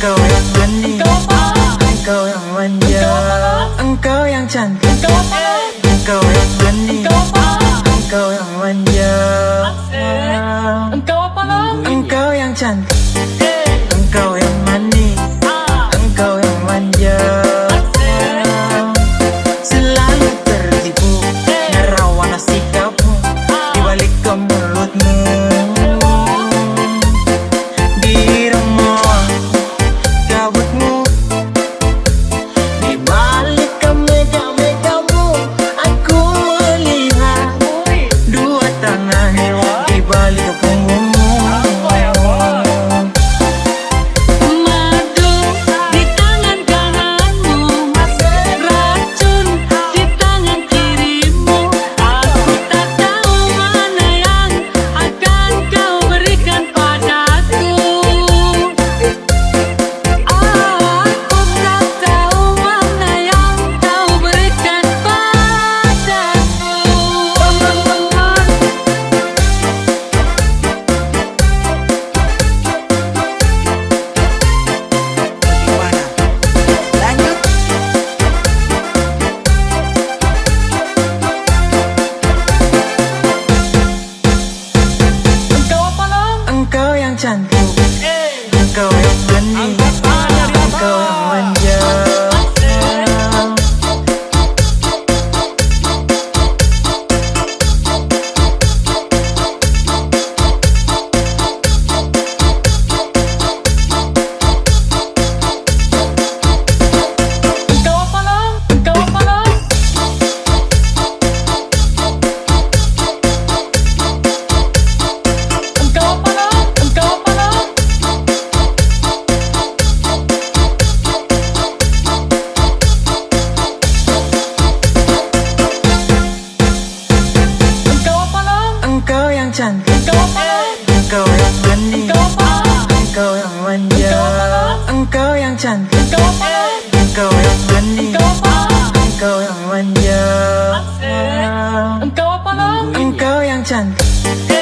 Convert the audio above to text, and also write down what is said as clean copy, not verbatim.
Engkau yang manis, engkau yang manja, engkau yang cantik, engkau yang manis, engkau yang manja, engkau yang cantik, engkau yang manis, engkau yang manja. Selalu tertipu nerawana sikapmu dibalik ke mulutmu. Di remah kabutmu, dibalik ke mega-megamu, aku melihat dua tangan dibalik ke punggungmu. Madu di tangan kananmu, racun di tangan kirimu. Aku tak tahu mana yang akan kau berikan padaku. Aku tak tahu mana yang kau berikan padaku. Engkau yang cantik, engkau yang manis, engkau yang manja. Engkau yang cantik, engkau yang manis, engkau yang manja, engkau yang cantik, engkau yang manis, engkau yang manja, engkau yang cantik.